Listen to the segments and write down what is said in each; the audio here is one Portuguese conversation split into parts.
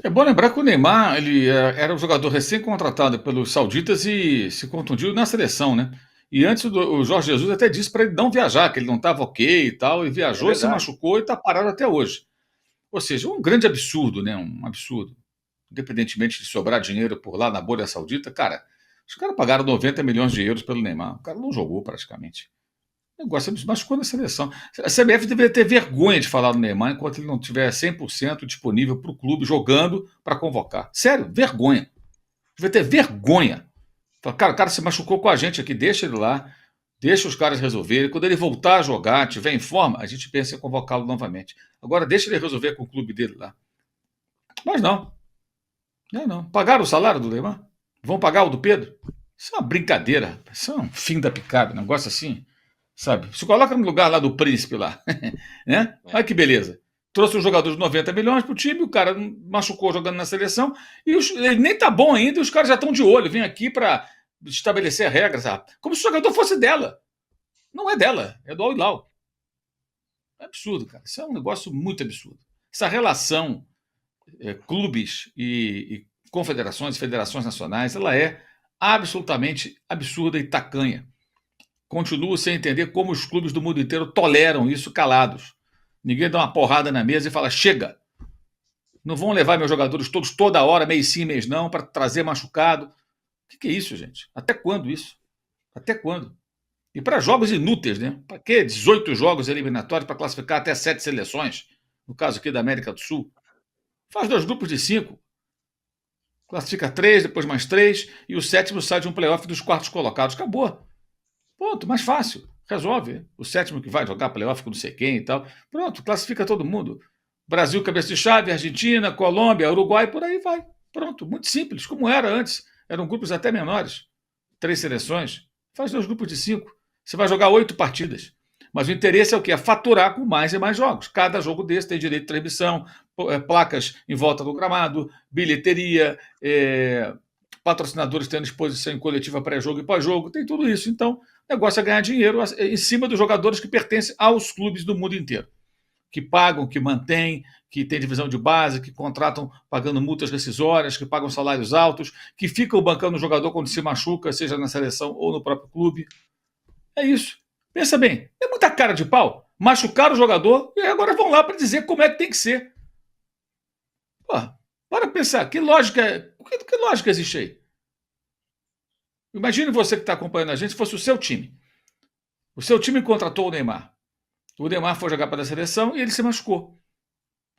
É bom lembrar que o Neymar, ele era um jogador recém-contratado pelos sauditas e se contundiu na seleção, né? E antes o Jorge Jesus até disse para ele não viajar, que ele não estava ok e tal, e É viajou, se verdade. machucou e está parado até hoje. Ou seja, um grande absurdo, né? Um absurdo. Independentemente de sobrar dinheiro por lá na bolha saudita, cara, os caras pagaram 90 milhões de euros pelo Neymar. O cara não jogou praticamente. O negócio se machucou na seleção. A CBF deveria ter vergonha de falar do Neymar enquanto ele não estiver 100% disponível para o clube jogando para convocar. Sério, vergonha. Deveria ter vergonha. Fala, cara, o cara se machucou com a gente aqui, deixa ele lá, deixa os caras resolverem. Quando ele voltar a jogar, tiver em forma, a gente pensa em convocá-lo novamente. Agora deixa ele resolver com o clube dele lá. Mas não, não, não. Pagaram o salário do Neymar? Vão pagar o do Pedro? Isso é uma brincadeira, rapaz. Isso é um fim da picada, um negócio assim, sabe? Se coloca no lugar lá do príncipe lá, né? Olha É. que beleza. Trouxe um jogador de 90 milhões pro time, o cara machucou jogando na seleção, e ele nem tá bom ainda, e os caras já estão de olho, vem aqui para estabelecer regras, sabe? Como se o jogador fosse dela. Não é dela, é do Al Hilal. É absurdo, cara. Isso é um negócio muito absurdo. Essa relação clubes e confederações e federações nacionais, ela é absolutamente absurda e tacanha. Continuo sem entender como os clubes do mundo inteiro toleram isso calados. Ninguém dá uma porrada na mesa e fala: chega, não vão levar meus jogadores todos toda hora, mês sim, mês não, para trazer machucado. O que é isso, gente? Até quando isso? Até quando? E para jogos inúteis, né? Para quê? 18 jogos eliminatórios para classificar até 7 seleções, no caso aqui da América do Sul. Faz dois grupos de 5, classifica 3, depois mais 3, e o sétimo sai de um playoff dos quartos colocados. Acabou. Ponto, mais fácil. Resolve. O sétimo que vai jogar playoff com não sei quem e tal. Pronto, classifica todo mundo. Brasil, cabeça de chave, Argentina, Colômbia, Uruguai, por aí vai. Pronto, muito simples, como era antes. Eram grupos até menores. 3 seleções. Faz dois grupos de 5. Você vai jogar 8 partidas. Mas o interesse é o quê? É faturar com mais e mais jogos. Cada jogo desse tem direito de transmissão, placas em volta do gramado, bilheteria, patrocinadores tendo exposição em coletiva pré-jogo e pós-jogo, tem tudo isso. Então, o negócio é ganhar dinheiro em cima dos jogadores que pertencem aos clubes do mundo inteiro, que pagam, que mantêm, que têm divisão de base, que contratam pagando multas rescisórias, que pagam salários altos, que ficam bancando o jogador quando se machuca, seja na seleção ou no próprio clube. É isso. Pensa bem, é muita cara de pau. Machucar o jogador e agora vão lá para dizer como é que tem que ser. Pô, para pensar, que lógica existe aí? Imagine você que está acompanhando a gente se fosse o seu time. O seu time contratou o Neymar. O Neymar foi jogar para a seleção e ele se machucou.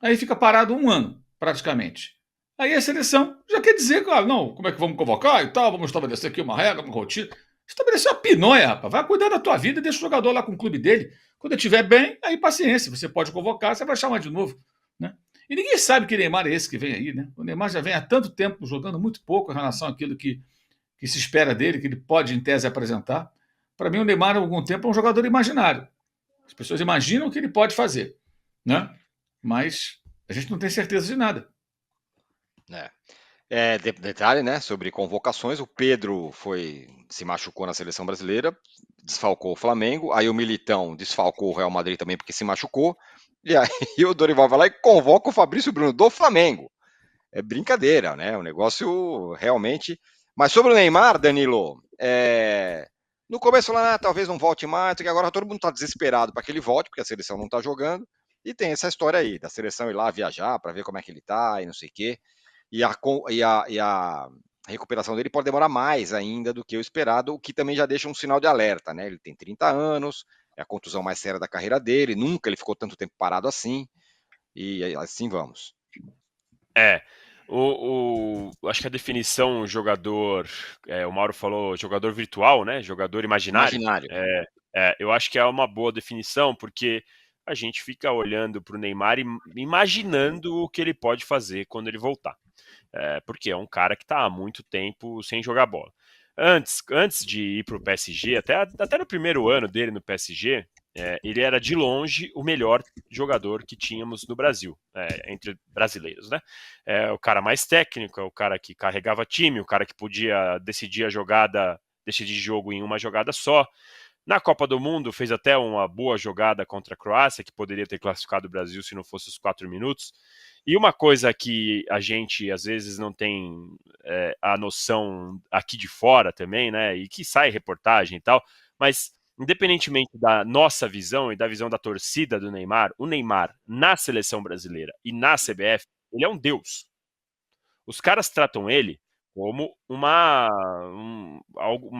Aí fica parado um ano, praticamente. Aí a seleção já quer dizer, não, como é que vamos convocar e tal, vamos estabelecer aqui uma regra, uma rotina. Estabelecer uma pinóia, rapaz. Vai cuidar da tua vida e deixa o jogador lá com o clube dele. Quando ele estiver bem, aí paciência. Você pode convocar, você vai chamar de novo. Né? E ninguém sabe que Neymar é esse que vem aí, né? O Neymar já vem há tanto tempo jogando muito pouco em relação àquilo que se espera dele, que ele pode, em tese, apresentar. Para mim, o Neymar, há algum tempo, é um jogador imaginário. As pessoas imaginam o que ele pode fazer, né? Mas a gente não tem certeza de nada. É. Detalhe, né, sobre convocações, o Pedro se machucou na seleção brasileira, desfalcou o Flamengo, aí o Militão desfalcou o Real Madrid também porque se machucou, e aí o Dorival vai lá e convoca o Fabrício Bruno do Flamengo. É brincadeira, né? O negócio realmente. Mas sobre o Neymar, Danilo, no começo lá, talvez não volte mais, porque agora todo mundo está desesperado para que ele volte, porque a seleção não está jogando. E tem essa história aí, da seleção ir lá viajar para ver como é que ele tá e não sei o quê. E a recuperação dele pode demorar mais ainda do que o esperado, o que também já deixa um sinal de alerta, né? Ele tem 30 anos, é a contusão mais séria da carreira dele, nunca ele ficou tanto tempo parado assim, e assim vamos. É, acho que a definição jogador, o Mauro falou jogador virtual, né? Jogador imaginário. Imaginário. Eu acho que é uma boa definição, porque a gente fica olhando para o Neymar e imaginando o que ele pode fazer quando ele voltar. Porque é um cara que está há muito tempo sem jogar bola. Antes de ir para o PSG, até no primeiro ano dele no PSG, ele era de longe o melhor jogador que tínhamos no Brasil, entre brasileiros, né? O cara mais técnico, o cara que carregava time, o cara que podia decidir a jogada, decidir jogo em uma jogada só. Na Copa do Mundo fez até uma boa jogada contra a Croácia, que poderia ter classificado o Brasil se não fosse os 4 minutos. E uma coisa que a gente às vezes não tem a noção aqui de fora também, né? E que sai reportagem e tal, mas independentemente da nossa visão e da visão da torcida do Neymar, o Neymar na seleção brasileira e na CBF, ele é um deus. Os caras tratam ele como uma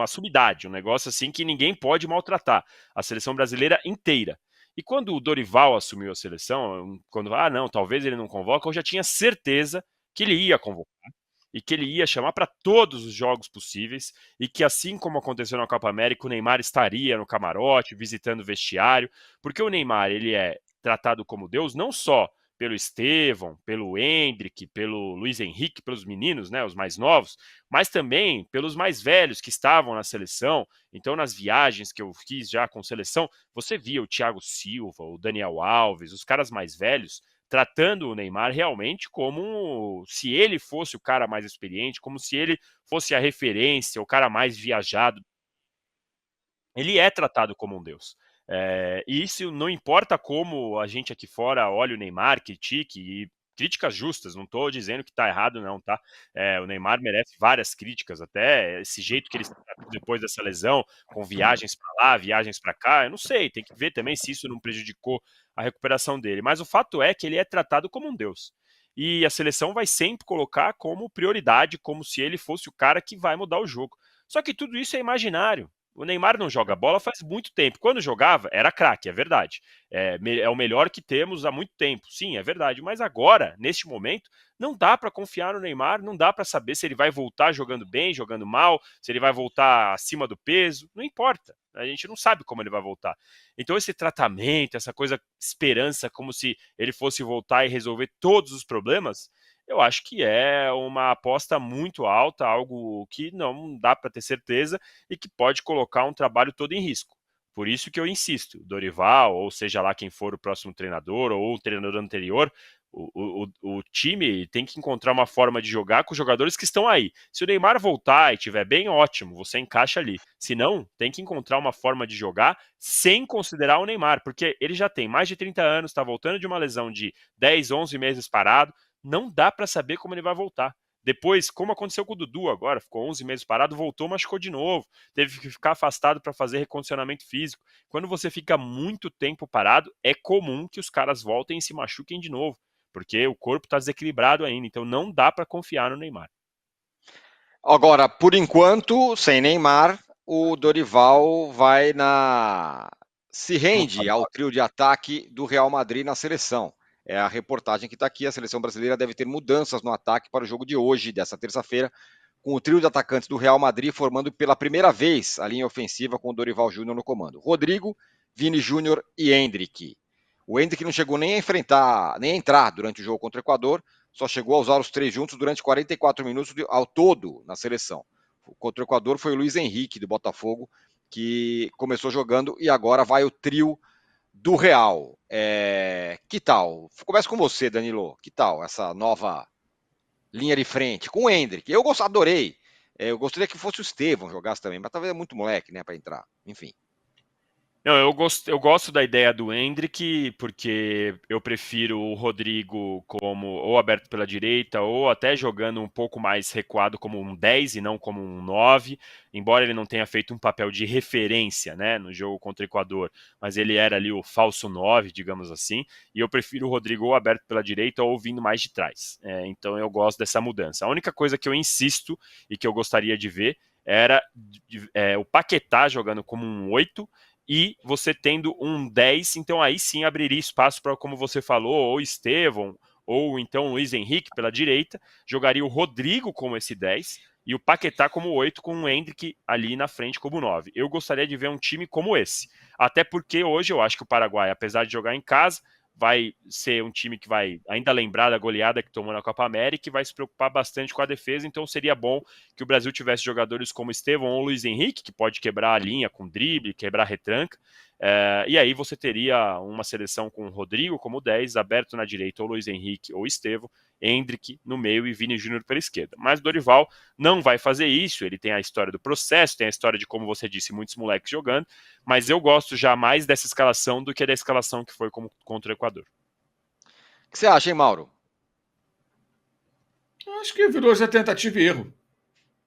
sumidade, um negócio assim que ninguém pode maltratar. A seleção brasileira inteira. E quando o Dorival assumiu a seleção, quando, não, talvez ele não convoca, eu já tinha certeza que ele ia convocar e que ele ia chamar para todos os jogos possíveis e que, assim como aconteceu na Copa América, o Neymar estaria no camarote, visitando o vestiário, porque o Neymar, ele é tratado como Deus não só pelo Estevão, pelo Endrick, pelo Luiz Henrique, pelos meninos, né, os mais novos, mas também pelos mais velhos que estavam na seleção. Então, nas viagens que eu fiz já com seleção, você via o Thiago Silva, o Daniel Alves, os caras mais velhos, tratando o Neymar realmente como se ele fosse o cara mais experiente, como se ele fosse a referência, o cara mais viajado. Ele é tratado como um deus. E isso não importa como a gente aqui fora olha o Neymar, critique, e críticas justas, não estou dizendo que está errado não, tá? O Neymar merece várias críticas, até esse jeito que ele está depois dessa lesão, com viagens para lá, viagens para cá, eu não sei, tem que ver também se isso não prejudicou a recuperação dele, mas o fato é que ele é tratado como um deus. E a seleção vai sempre colocar como prioridade, como se ele fosse o cara que vai mudar o jogo. Só que tudo isso é imaginário. O Neymar não joga bola faz muito tempo. Quando jogava, era craque, é verdade. É o melhor que temos há muito tempo. Sim, é verdade. Mas agora, neste momento, não dá para confiar no Neymar, não dá para saber se ele vai voltar jogando bem, jogando mal, se ele vai voltar acima do peso. Não importa. A gente não sabe como ele vai voltar. Então, esse tratamento, essa coisa, esperança, como se ele fosse voltar e resolver todos os problemas, eu acho que é uma aposta muito alta, algo que não dá para ter certeza e que pode colocar um trabalho todo em risco. Por isso que eu insisto, Dorival, ou seja lá quem for o próximo treinador, ou o treinador anterior, o time tem que encontrar uma forma de jogar com os jogadores que estão aí. Se o Neymar voltar e estiver bem, ótimo, você encaixa ali. Se não, tem que encontrar uma forma de jogar sem considerar o Neymar, porque ele já tem mais de 30 anos, está voltando de uma lesão de 10, 11 meses parado, não dá para saber como ele vai voltar. Depois, como aconteceu com o Dudu agora, ficou 11 meses parado, voltou, machucou de novo, teve que ficar afastado para fazer recondicionamento físico. Quando você fica muito tempo parado, é comum que os caras voltem e se machuquem de novo, porque o corpo está desequilibrado ainda, então não dá para confiar no Neymar. Agora, por enquanto, sem Neymar, o Dorival se rende ao trio de ataque do Real Madrid na seleção. É a reportagem que está aqui. A seleção brasileira deve ter mudanças no ataque para o jogo de hoje, dessa terça-feira, com o trio de atacantes do Real Madrid formando pela primeira vez a linha ofensiva com o Dorival Júnior no comando. Rodrigo, Vini Júnior e Endrick. O Endrick não chegou nem a entrar durante o jogo contra o Equador, só chegou a usar os três juntos durante 44 minutos ao todo na seleção. Contra o Equador foi o Luiz Henrique, do Botafogo, que começou jogando e agora vai o trio do Real. Que tal? Começa com você, Danilo. Que tal essa nova linha de frente? Com o Endrick. Eu adorei. Eu gostaria que fosse o Estevão jogasse também, mas talvez é muito moleque, né, para entrar. Enfim. Não, eu gosto da ideia do Endrick, porque eu prefiro o Rodrigo como ou aberto pela direita, ou até jogando um pouco mais recuado como um 10 e não como um 9, embora ele não tenha feito um papel de referência, né, no jogo contra o Equador, mas ele era ali o falso 9, digamos assim, e eu prefiro o Rodrigo ou aberto pela direita ou vindo mais de trás. Então eu gosto dessa mudança. A única coisa que eu insisto e que eu gostaria de ver era o Paquetá jogando como um 8, e você tendo um 10, então aí sim abriria espaço para, como você falou, ou Estevão, ou então Luiz Henrique pela direita, jogaria o Rodrigo como esse 10 e o Paquetá como 8, com o Endrick ali na frente como 9. Eu gostaria de ver um time como esse, até porque hoje eu acho que o Paraguai, apesar de jogar em casa, vai ser um time que vai ainda lembrar da goleada que tomou na Copa América e vai se preocupar bastante com a defesa, então seria bom que o Brasil tivesse jogadores como Estevão ou Luiz Henrique, que pode quebrar a linha com drible, quebrar a retranca, e aí você teria uma seleção com o Rodrigo como 10, aberto na direita ou Luiz Henrique ou Estevão, Endrick no meio e Vini Júnior pela esquerda. Mas Dorival não vai fazer isso, ele tem a história do processo, tem a história de, como você disse, muitos moleques jogando, mas eu gosto já mais dessa escalação do que da escalação que foi contra o Equador. O que você acha, hein, Mauro? Eu acho que virou já tentativa e erro.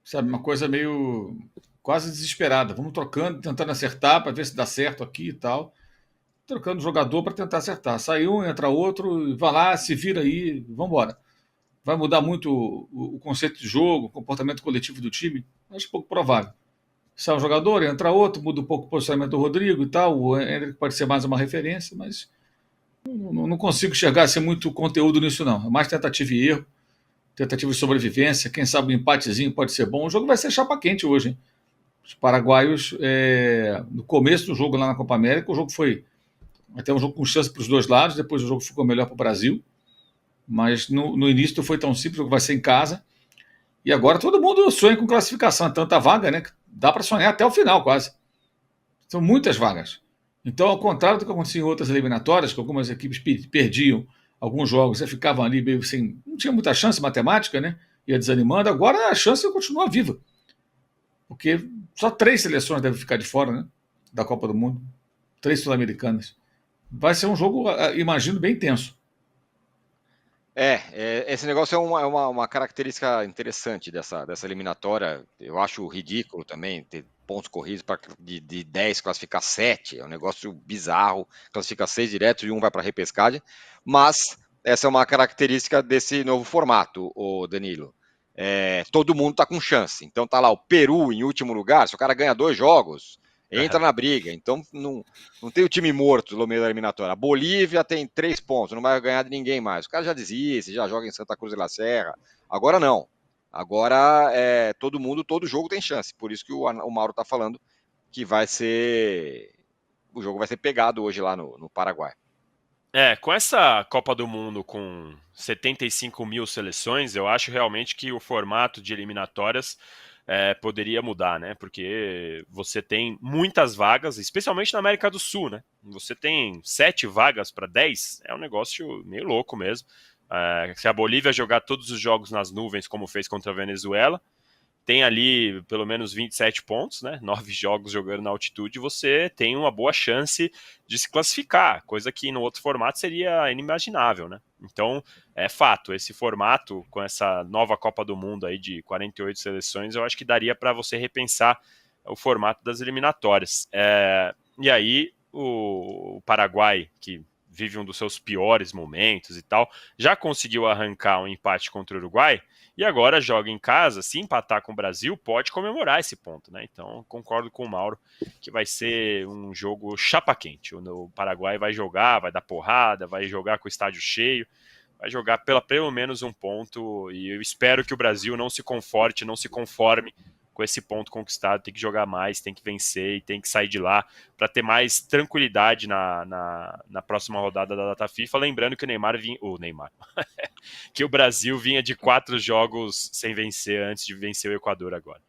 Sabe, uma coisa meio quase desesperada. Vamos trocando, tentando acertar para ver se dá certo aqui e tal. Trocando jogador para tentar acertar. Sai um, entra outro, vai lá, se vira aí, vamos embora. Vai mudar muito o conceito de jogo, o comportamento coletivo do time? Acho pouco provável. Sai um jogador, entra outro, muda um pouco o posicionamento do Rodrigo e tal. O Hendrick pode ser mais uma referência, mas não consigo enxergar assim, muito conteúdo nisso, não. É mais tentativa e erro, tentativa de sobrevivência. Quem sabe um empatezinho pode ser bom. O jogo vai ser chapa quente hoje, hein? Os paraguaios, no começo do jogo lá na Copa América, o jogo foi até um jogo com chance para os dois lados, depois o jogo ficou melhor para o Brasil, mas no início não foi tão simples, o jogo vai ser em casa, e agora todo mundo sonha com classificação, é tanta vaga, né, que dá para sonhar até o final quase. São muitas vagas. Então, ao contrário do que acontecia em outras eliminatórias, que algumas equipes perdiam alguns jogos e ficavam ali meio sem... Não tinha muita chance matemática, né? Ia desanimando. Agora a chance continua viva. Porque só 3 seleções devem ficar de fora, né? Da Copa do Mundo. 3 sul-americanas. Vai ser um jogo, imagino, bem tenso. Esse negócio é uma característica interessante dessa eliminatória. Eu acho ridículo também ter pontos corridos de 10 classificar 7. É um negócio bizarro. Classifica 6 direto e um vai para a repescagem. Mas essa é uma característica desse novo formato, o Danilo. Todo mundo está com chance. Então tá lá o Peru em último lugar. Se o cara ganha 2 jogos, entra na briga. Então não tem o time morto no meio da eliminatória. A Bolívia tem 3 pontos, não vai ganhar de ninguém mais. O cara já desiste, já joga em Santa Cruz de la Serra. Agora não. Agora todo jogo tem chance. Por isso que o Mauro está falando que o jogo vai ser pegado hoje lá no Paraguai. Com essa Copa do Mundo com 75 mil seleções, eu acho realmente que o formato de eliminatórias poderia mudar, né? Porque você tem muitas vagas, especialmente na América do Sul, né? Você tem 7 vagas para 10, é um negócio meio louco mesmo. Se a Bolívia jogar todos os jogos nas nuvens, como fez contra a Venezuela, tem ali pelo menos 27 pontos, né? 9 jogos jogando na altitude, você tem uma boa chance de se classificar, coisa que no outro formato seria inimaginável, né? Então, é fato, esse formato com essa nova Copa do Mundo aí de 48 seleções, eu acho que daria para você repensar o formato das eliminatórias. E aí, o Paraguai, que vive um dos seus piores momentos e tal, já conseguiu arrancar um empate contra o Uruguai, e agora joga em casa, se empatar com o Brasil, pode comemorar esse ponto, né? Então, concordo com o Mauro que vai ser um jogo chapa quente. O Paraguai vai jogar, vai dar porrada, vai jogar com o estádio cheio, vai jogar pelo menos um ponto, e eu espero que o Brasil não se conforme com esse ponto conquistado, tem que jogar mais, tem que vencer e tem que sair de lá para ter mais tranquilidade na próxima rodada da data FIFA. Lembrando que que o Brasil vinha de 4 jogos sem vencer antes de vencer o Equador agora.